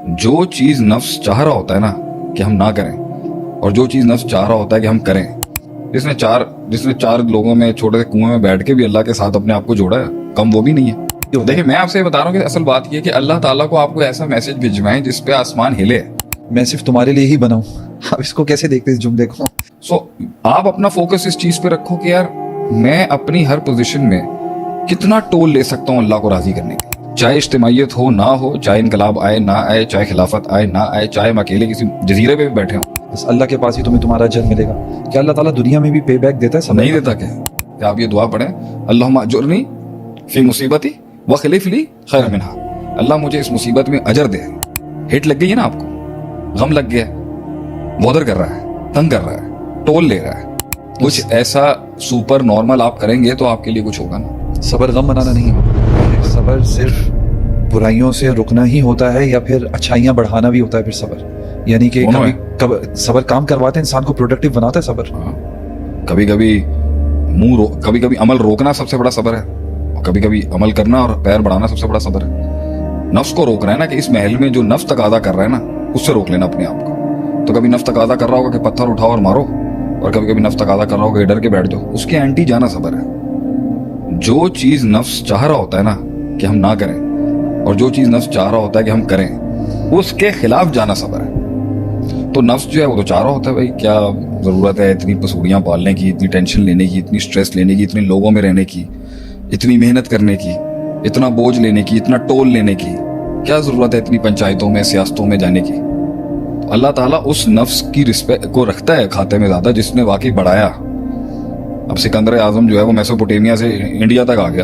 جو چیز نفس چاہ رہا ہوتا ہے نا کہ ہم نہ کریں، اور جو چیز نفس چاہ رہا ہوتا ہے کہ ہم کریں، جس نے چار لوگوں میں چھوٹے سے کنویں میں بیٹھ کے بھی اللہ کے ساتھ اپنے آپ کو جوڑا ہے، کم وہ بھی نہیں ہے۔ دیکھیں میں آپ سے بتا رہا ہوں کہ اصل بات یہ ہے کہ اللہ تعالیٰ کو آپ کو ایسا میسج بھجوائیں جس پہ آسمان ہلے۔ میں صرف تمہارے لیے ہی بنا ہوں۔ آپ اس کو کیسے دیکھتے اس جملے کو؟ سو آپ اپنا فوکس اس چیز پہ رکھو کہ یار میں اپنی ہر پوزیشن میں کتنا ٹول لے سکتا ہوں اللہ کو راضی کرنے کے، چاہے اجتماعیت ہو نہ ہو، چاہے انقلاب آئے نہ آئے، چاہے خلافت آئے نہ آئے، چاہے ہم اکیلے کسی جزیرے پہ بھی بیٹھے ہوں۔ بس اللہ کے پاس ہی تمہیں تمہارا اجر ملے گا۔ کیا اللہ تعالیٰ دنیا میں بھی پے بیک دیتا ہے؟ سب نہیں دیتا کہ آپ یہ دعا پڑھیں، اللہم اجرنی فی مصیبتی وخلف لی خیر منہا، اللہ مجھے اس مصیبت میں اجر دے۔ ہٹ لگ گئی ہے نا آپ کو، غم لگ گیا ہے، بودر کر رہا ہے، تنگ کر رہا ہے، ٹول لے رہا ہے، کچھ ایسا سپر نارمل آپ کریں گے تو آپ کے لیے کچھ ہوگا نا۔ صبر غم بنانا نہیں، صبر صرف برائیوں سے رکنا ہی ہوتا ہے یا پھر اچھائیاں بڑھانا بھی ہوتا ہے۔ پھر صبر یعنی کہ صبر کام کرواتا ہے، انسان کو پروڈکٹیو بناتا ہے صبر۔ کبھی کبھی عمل روکنا سب سے بڑا صبر ہے، اور کبھی کبھی عمل کرنا اور پیر بڑھانا سب سے بڑا صبر ہے۔ نفس کو روک رہا ہے نا کہ اس محل میں جو نفس تقاضا کر رہا ہے نا اس سے روک لینا اپنے آپ کو۔ تو کبھی نفس تقاضا کر رہا ہوگا کہ پتھر اٹھاؤ اور مارو، اور کبھی کبھی نفس تقاضا کر رہا ہوگا کہ ڈر کے بیٹھ جاؤ، اس کے اینٹی جانا صبر ہے۔ جو چیز نفس چاہ رہا ہوتا ہے نا کہ ہم نہ کریں، اور جو چیز نفس چاہ رہا ہوتا ہے کہ ہم کریں، اس کے خلاف جانا صبر ہے۔ تو نفس جو ہے وہ تو چاہ رہا ہوتا ہے بھائی کیا ضرورت ہے اتنی پسوڑیاں پالنے کی، اتنی ٹینشن لینے کی، اتنی سٹریس لینے کی، اتنے لوگوں میں رہنے کی، اتنی محنت کرنے کی، اتنا بوجھ لینے کی، اتنا ٹول لینے کی، کیا ضرورت ہے اتنی پنچایتوں میں سیاستوں میں جانے کی۔ اللہ تعالیٰ اس نفس کی رسپیکٹ کو رکھتا ہے کھاتے میں زیادہ جس نے واقعی بڑھایا۔ اب سکندر اعظم جو ہے وہ میسوپوٹیمیا سے انڈیا تک آ گیا،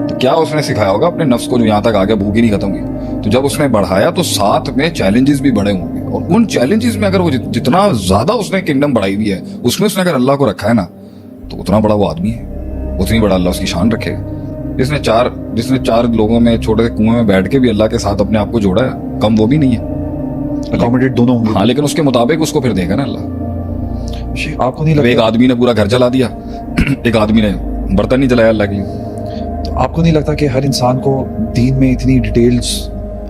تو کیا اس نے سکھایا ہوگا اپنے نفس کو جو یہاں تک آ گیا، بھوک ہی نہیں ختم ہوئی۔ تو جب اس نے بڑھایا تو ساتھ میں چیلنجز بھی بڑے ہوں گے، اور ان چیلنجز میں اگر وہ جتنا زیادہ اس نے کنگڈم بڑھائی ہوئی ہے اس میں اس نے اگر اللہ کو رکھا ہے نا تو اتنا بڑا وہ آدمی ہے، اتنی بڑا اللہ اس کی شان رکھے گا۔ جس نے چار لوگوں میں چھوٹے سے کنویں میں بیٹھ کے بھی اللہ کے ساتھ اپنے آپ کو جوڑا ہے، کم وہ بھی نہیں ہے، اکاموڈیٹ دونوں ہوں گے۔ ہاں لیکن اس کے مطابق اس کو پھر دے گا نا اللہ۔ آپ کو نہیں ایک لگتا آدمی نے پورا گھر جلا دیا، ایک آدمی نے برتن نہیں جلایا اللہ کے لیے۔ تو آپ کو نہیں لگتا کہ ہر انسان کو دین میں اتنی ڈیٹیلز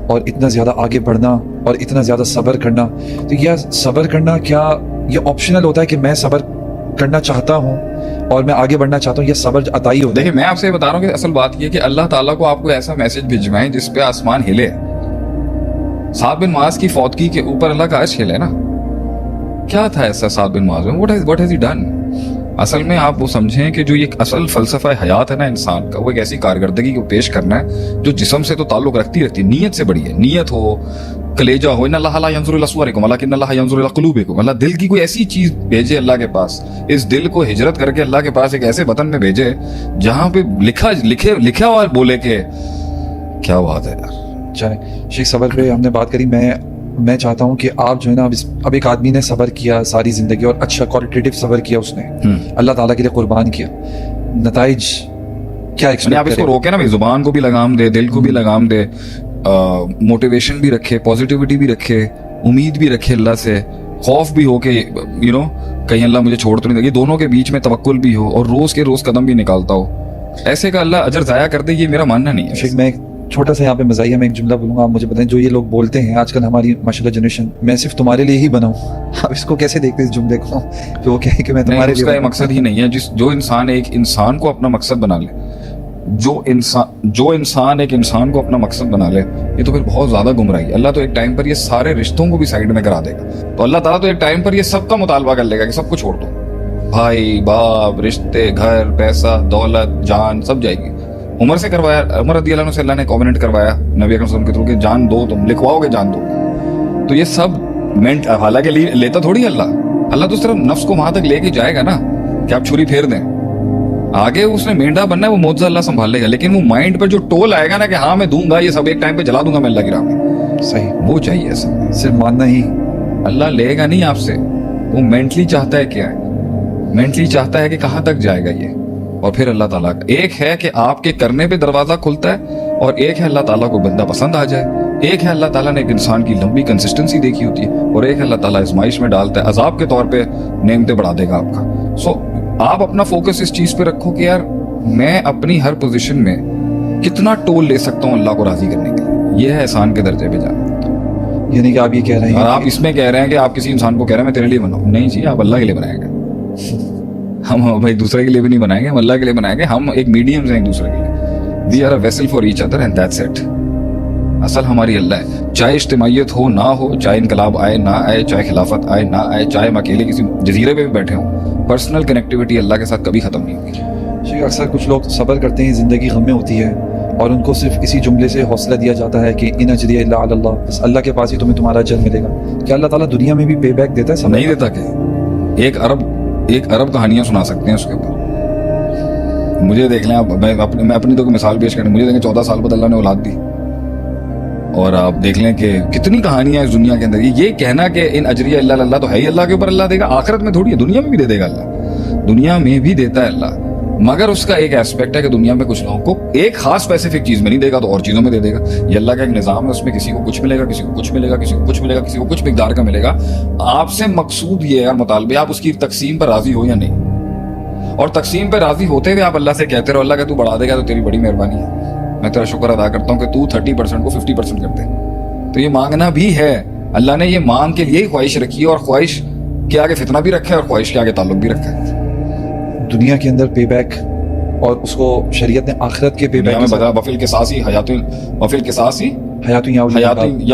اور اتنا زیادہ آگے بڑھنا اور اتنا زیادہ صبر کرنا، تو یہ صبر کرنا کیا یہ آپشنل ہوتا ہے کہ میں صبر کرنا چاہتا ہوں اور میں آگے بڑھنا چاہتا ہوں، یہ صبر عطائی ہوتا ہے؟ دیکھیں میں آپ سے بتا رہا ہوں کہ اصل بات یہ ہے کہ اللہ تعالیٰ کو آپ کو ایسا میسج بھجوائیں جس پہ آسمان ہلے۔ سعد بن معاذ کی فوتگی کے اوپر اللہ کا عرش ہلے نا، کیا تھا ایسا سعد بن معاذ میں؟ what has he done؟ اصل میں آپ وہ سمجھیں کہ جو یہ اصل فلسفہ حیات ہے نا انسان کا، وہ ایک ایسی کارکردگی کو پیش کرنا ہے جو جسم سے تو تعلق رکھتی ہے، نیت سے بڑی ہے۔ نیت ہو، کلیجہ ہو، ان اللہ لا ينظر الى صورکم ولکن اللہ ينظر الى قلوبکم، اللہ دل کی کوئی ایسی چیز بھیجے اللہ کے پاس، اس دل کو ہجرت کر کے اللہ کے پاس ایک ایسے وطن میں بھیجے جہاں پہ لکھا ہوا بولے کہ کیا بات ہے یار۔ چلیں شیخ، صبر پہ ہم نے بات کری۔ میں چاہتا ہوں کہ آپ جو ہے نا اب ایک آدمی نے صبر کیا ساری زندگی اور اچھا کوالٹیٹیو صبر کیا، اس نے اللہ تعالیٰ کے لیے قربان کیا، نتائج کیا ایکسپیکٹ آپ اس کو روکے نا بھائی، زبان کو بھی لگام دے، دل کو بھی لگام دے، موٹیویشن بھی رکھے، پازیٹیوٹی بھی رکھے، امید بھی رکھے اللہ سے، خوف بھی ہو کہ کہیں اللہ مجھے چھوڑ تو نہیں دے گی، دونوں کے بیچ میں توکل بھی ہو، اور روز کے روز قدم بھی نکالتا ہو، ایسے کا اللہ اجر ضائع کر دے، یہ میرا ماننا نہیں ہے۔ شیخ میں چھوٹا سا یہاں پہ مزاحیہ میں ایک جملہ بولوں گا، آپ مجھے بتائیں جو یہ لوگ بولتے ہیں آج کل ہماری ماشاءاللہ جنریشن، میں صرف تمہارے لیے ہی بنا ہوں، آپ اس کو کیسے دیکھتے اس جملے کو کہ وہ کہے کہ میں تمہارے لیے؟ اس کا مقصد ہی نہیں ہے جو انسان ایک انسان کو اپنا مقصد بنا لے، جو انسان ایک انسان کو اپنا مقصد بنا لے، یہ تو پھر بہت زیادہ گمراہی ہے۔ اللہ تو ایک ٹائم پر یہ سارے رشتوں کو بھی سائیڈ میں کرا دے گا، تو اللہ تعالیٰ تو ایک ٹائم پر یہ سب کا مطالبہ کر لے گا کہ سب کو چھوڑ دو، بھائی باپ رشتے گھر پیسہ دولت جان سب جائے گی۔ عمر سے کروایا، عمر رضی اللہ عنہ سے اللہ نے کووننٹ کروایا نبی اکرم صلی اللہ علیہ وسلم کے تھرو کہ جان دو، تم لکھواؤ گے جان دو گے، تو یہ سب حالانکہ لیتا تھوڑی اللہ تو صرف نفس کو وہاں تک لے کے جائے گا نا کہ آپ چھری پھیر دیں، آگے اس نے مینڈا بننا ہے، وہ معجزہ اللہ سنبھال لے گا، لیکن وہ مائنڈ پر جو ٹول آئے گا نا کہ ہاں میں دوں گا، یہ سب ایک ٹائم پہ جلا دوں گا میں اللہ کی راہ میں، صحیح وہ چاہیے سب، صرف ماننا ہی اللہ لے گا نہیں آپ سے، وہ مینٹلی چاہتا ہے کیا ہے، مینٹلی چاہتا ہے کہ کہاں تک جائے گا یہ، اور پھر اللہ تعالیٰ کا ایک ہے کہ آپ کے کرنے پہ دروازہ کھلتا ہے، اور ایک ہے اللہ تعالیٰ کو بندہ پسند آ جائے، ایک ہے اللہ تعالیٰ نے ایک انسان کی لمبی کنسسٹنسی دیکھی ہوتی ہے، اور ایک ہے اللہ تعالیٰ آزمائش میں ڈالتا ہے، عذاب کے طور پہ نعمتیں بڑھا دے گا آپ کا۔ سو آپ اپنا فوکس اس چیز پہ رکھو کہ یار میں اپنی ہر پوزیشن میں کتنا ٹول لے سکتا ہوں اللہ کو راضی کرنے کے لیے، یہ ہے احسان کے درجے پہ جانا۔ یعنی کہ آپ یہ کہہ رہے اور ہیں آپ اس میں کہہ رہے ہیں کہ آپ کسی انسان کو کہہ رہے ہیں میں تیرے لیے بناؤں. نہیں جی, آپ اللہ کے لیے بنائیں گے. ہم ایک دوسرے کے لیے بھی نہیں بنائیں گے, ہم اللہ کے لیے بنائیں گے. ہم ایک میڈیم سے ایک دوسرے کے لیے. We are a vessel for each other and that's it. اصل ہماری اللہ ہے. چاہے اجتماعیت ہو نہ ہو, چاہے انقلاب آئے نہ آئے, چاہے خلافت آئے نہ آئے, چاہے ہم اکیلے کسی جزیرے پہ بھی بیٹھے ہوں, پرسنل کنیکٹیوٹی اللہ کے ساتھ کبھی ختم نہیں ہوگی. جی اکثر کچھ لوگ صبر کرتے ہیں, زندگی غم میں ہوتی ہے, اور ان کو صرف اسی جملے سے حوصلہ دیا جاتا ہے کہ ان اجری الا علی اللہ, بس اللہ کے پاس ہی تمہیں تمہارا اجر ملے گا. کیا اللہ تعالیٰ دنیا میں بھی پے بیک دیتا ہے صبر؟ نہیں دیتا. کہ ایک ارب کہانیاں سنا سکتے ہیں اس کے اوپر. مجھے دیکھ لیں آپ, میں اپنی تو مثال پیش کریں, مجھے دیکھیں 14 سال بعد اللہ نے اولاد دی, اور آپ دیکھ لیں کہ کتنی کہانیاں اس دنیا کے اندر. یہ کہنا کہ ان اجری اللہ اللہ تو ہے ہی اللہ کے اوپر اللہ دے گا, آخرت میں تھوڑی ہے, دنیا میں بھی دے دے گا اللہ. دنیا میں بھی دیتا ہے اللہ, مگر اس کا ایک ایسپیکٹ ہے کہ دنیا میں کچھ لوگوں کو ایک خاص اسپیسیفک چیز میں نہیں دے گا تو اور چیزوں میں دے دے گا. یہ اللہ کا ایک نظام ہے, اس میں کسی کو کچھ ملے گا, کسی کو کچھ ملے گا, کسی کو کچھ ملے گا, کسی کو کچھ مقدار کا ملے گا. آپ سے مقصود یہ ہے اور مطالبے, آپ اس کی تقسیم پر راضی ہو یا نہیں, اور تقسیم پہ راضی ہوتے ہوئے آپ اللہ سے کہتے رہو اللہ کہ تو بڑھا دے گا تو تیری بڑی مہربانی ہے, میں تیرا شکر ادا کرتا ہوں کہ تو 30% کو 50% کر دے. تو یہ مانگنا بھی ہے. اللہ نے یہ مانگ کے لیے ہی خواہش رکھی ہے, اور خواہش کے آگے فتنہ بھی رکھا ہے, اور خواہش کے آگے تعلق بھی رکھا ہے. دنیا کے اندر پے بیک, اور اس کو شریعت نے آخرت کے پے بیک میں بدلا وفیل کے ساتھ ہی وفیل کے ساتھ ہی حیات یا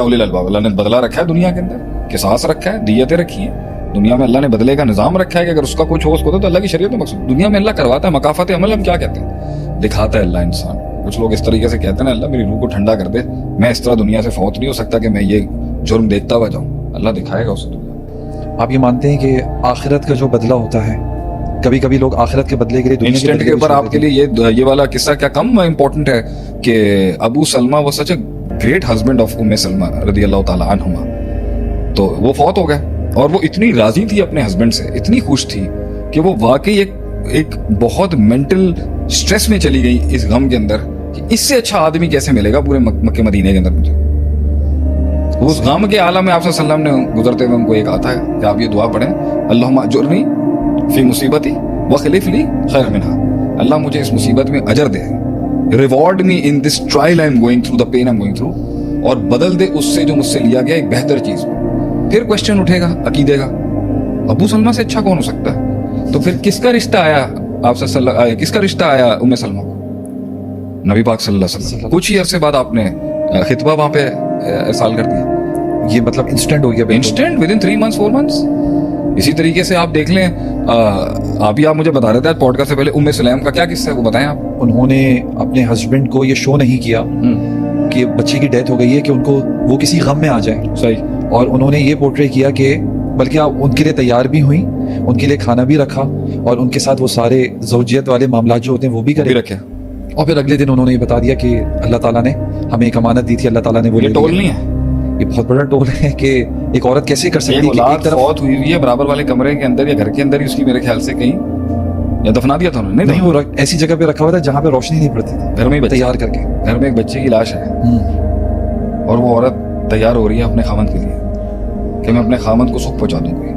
اولی الالباب. اللہ نے بدلا رکھا ہے دنیا کے اندر, قصاص رکھا ہے, دیتیں رکھی ہیں دنیا میں. اللہ نے بدلے کا نظام رکھا ہے کہ اگر اس کا کچھ ہو اس کو تو اللہ کی شریعت میں مقصود. دنیا میں اللہ کرواتا ہے مکافات عمل, ہم کیا کہتے ہیں, دکھاتا ہے اللہ انسان. کچھ لوگ اس طریقے سے کہتے ہیں اللہ میری روح کو ٹھنڈا کر دے, میں اس طرح دنیا سے فوت نہیں ہو سکتا کہ میں یہ جرم دیکھتا ہوا جاؤں. اللہ دکھائے گا اسے دنیا. آپ یہ مانتے ہیں کہ آخرت کا جو بدلہ ہوتا ہے, کبھی کبھی لوگ آخرت کے بدلے کے لیے دنیا انسٹنٹ کے اوپر آپ کے لیے یہ والا قصہ کیا کم امپورٹنٹ ہے کہ ابو سلمہ وہ سچ اے گریٹ ہسبینڈ آف ام سلمہ رضی اللہ تعالی عنہما, تو وہ فوت ہو گئے, اور وہ اتنی راضی تھی اپنے ہسبینڈ سے, اتنی خوش تھی کہ وہ واقعی ایک بہت مینٹل سٹریس میں چلی گئی اس غم کے اندر کہ اس سے اچھا آدمی کیسے ملے گا پورے مکہ مدینے کے اندر مجھے. اس غم کے عالم میں آپ صلی اللہ علیہ وسلم نے گزرتے ہوئے ان کو ایک آتا ہے کہ آپ یہ دعا پڑھیں, اللہم اجرنی فی مصیبتی وخلف لی خیر منہا, اللہ مجھے اس مصیبت میں اجر دے, reward me in this trial I am going through, the pain I am going through, اور بدل دے اس سے جو مجھ سے لیا گیا ایک بہتر چیز. پھر کوشچن اٹھے گا عقیدے کا, ابو سلمہ سے اچھا کون ہو سکتا ہے؟ تو پھر کس کا رشتہ آیا آپ صلی اللہ علیہ, کس کا رشتہ آیا ام سلمہ کو؟ نبی پاک صلی اللہ علیہ وسلم. کچھ ہی عرصے بعد آپ نے خطبہ وہاں پہ ارسال کر دیا. یہ مطلب انسٹنٹ ہو گیا, instant with in 3 months 4 months. اسی طریقے سے آپ دیکھ لیں, آپ مجھے بتا رہے تھے پوڈ کاسٹ سے پہلے, ام سلیم کا کیا قصہ ہے وہ بتائیں آپ. انہوں نے اپنے ہسبینڈ کو یہ شو نہیں کیا کہ بچے کی ڈیتھ ہو گئی ہے کہ ان کو وہ کسی غم میں آ جائیں. صحیح. اور انہوں نے یہ پورٹری کیا کہ بلکہ آپ ان کے لیے تیار بھی ہوئیں, ان کے لیے کھانا بھی رکھا, اور ان کے ساتھ وہ سارے زوجیت والے معاملات جو ہوتے ہیں وہ بھی کرے رکھے. اور پھر اگلے دن انہوں نے یہ بتا دیا کہ اللہ تعالیٰ نے ہمیں ایک امانت دی تھی, اللہ تعالیٰ نے وہ ٹول نہیں ہے, یہ بہت بڑا ٹول ہے کہ ایک عورت کیسے کر سکتی ہے. ایک طرف فوت ہوئی ہے برابر والے کمرے کے اندر یا گھر کے اندر ہی, اس کی میرے خیال سے کہیں یا دفنا دیا تھا انہوں نے. نہیں, وہ ایسی جگہ پہ رکھا ہوا تھا جہاں پہ روشنی نہیں پڑتی تھی, گھر میں ہی تیار کر کے. گھر میں ایک بچے کی لاش ہے, اور وہ عورت تیار ہو رہی ہے اپنے خامند کے لیے کہ میں اپنے خامند کو سکھ پہنچا دوں گی.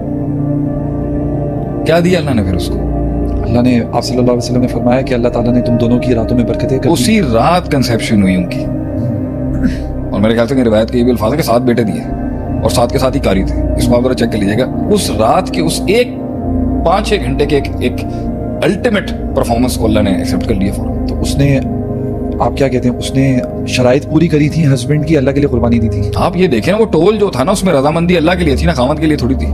کیا دیا اللہ نے پھر اس کو؟ اللہ نے, آپ صلی اللہ علیہ وسلم نے فرمایا کہ اللہ تعالیٰ نے تم دونوں کی راتوں میں برکتیں کر دی. اسی رات کنسیپشن ہوئی ان کی, اور میرے خیال سے روایت کے یہ بھی الفاظ ہے کہ 7 بیٹے دیے, اور 7 کے ساتھ ہی قاری تھے. اس کو آپ ذرا چیک کر لیجیے گا. اس رات کے اس ایک 5-6 گھنٹے کے ایک الٹیمیٹ پرفارمنس کو اللہ نے ایکسیپٹ کر لیا فوراً. تو اس نے, آپ کیا کہتے ہیں, اس نے شرائط پوری کری تھی ہسبینڈ کی, اللہ کے لیے قربانی دی تھی. آپ یہ دیکھیں وہ ٹول جو تھا نا, اس میں رضامندی اللہ کے لیے تھی نا, خامد کے لیے تھوڑی تھی.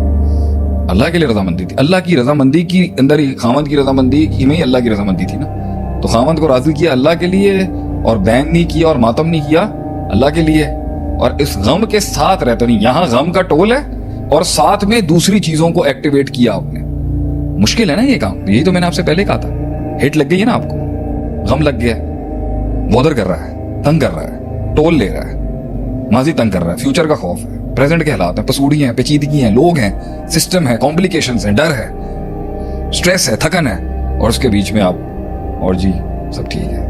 اللہ کے لیے رضامندی تھی. اللہ کی رضامندی کی اندر ہی خامد کی رضامندی میں ہی اللہ کی رضامندی تھی نا. تو خامد کو راضی کیا اللہ کے لیے, اور بین نہیں کیا اور ماتم نہیں کیا اللہ کے لیے, اور اس غم کے ساتھ رہتا نہیں. یہاں غم کا ٹول ہے اور ساتھ میں دوسری چیزوں کو ایکٹیویٹ کیا آپ نے. مشکل ہے نا یہ کام, یہی تو میں نے آپ سے پہلے کہا تھا. ہٹ لگ گئی ہے نا آپ کو, غم لگ گیا, بودر کر رہا ہے, تنگ کر رہا ہے, ٹول لے رہا ہے, ماضی تنگ کر رہا ہے, فیوچر کا خوف ہے, پریزنٹ کے حالات ہیں, پسوڑی ہیں, پیچیدگی ہیں, لوگ ہیں, سسٹم ہے, کمپلیکیشنز ہیں, ڈر ہے, سٹریس ہے, تھکن ہے, اور اس کے بیچ میں آپ, اور جی سب ٹھیک ہے,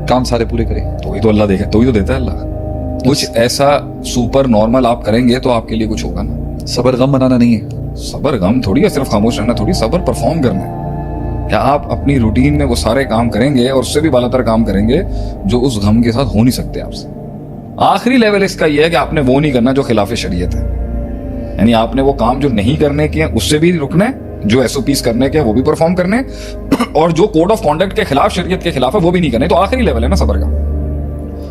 کام سارے پورے کرے. تو ہی تو اللہ دیکھے, تو ہی تو دیتا ہے اللہ. کچھ ایسا سپر نارمل آپ کریں گے تو آپ کے لیے کچھ ہوگا نا. صبر غم منانا نہیں ہے, صبر غم تھوڑی ہے, صرف خاموش رہنا تھوڑی, صبر پرفارم کرنا ہے. کیا آپ اپنی روٹین میں وہ سارے کام کریں گے, اور اس سے بھی بالا تر کام کریں گے جو اس غم کے ساتھ ہو نہیں سکتے آپ سے. آخری لیول اس کا یہ ہے کہ آپ نے وہ نہیں کرنا جو خلاف شریعت ہے، یعنی آپ نے وہ کام جو نہیں کرنے کے ہیں اس سے بھی رکنا ہے، جو ایس او پیز کرنے کے ہیں وہ بھی پرفارم کرنے ہیں، اور جو کوڈ آف کانڈکٹ کے خلاف، شریعت کے خلاف ہے، وہ بھی نہیں کرنے. تو آخری لیول ہے نا صبر کا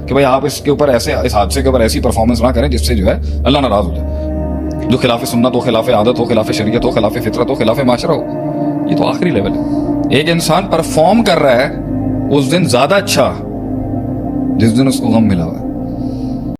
کہ بھائی آپ اس کے اوپر ایسے، اس حادثے کے اوپر ایسی پرفارمنس نہ کریں جس سے جو ہے اللہ ناراض ہو جائے، جو خلاف سنت ہو، خلاف عادت ہو، خلاف شریعت ہو، خلاف فطرت ہو، خلاف معاشرہ ہو. یہ تو آخری لیول ہے. ایک انسان پرفارم کر رہا ہے اس دن زیادہ اچھا جس دن اس کو غم ملا ہوا ہے.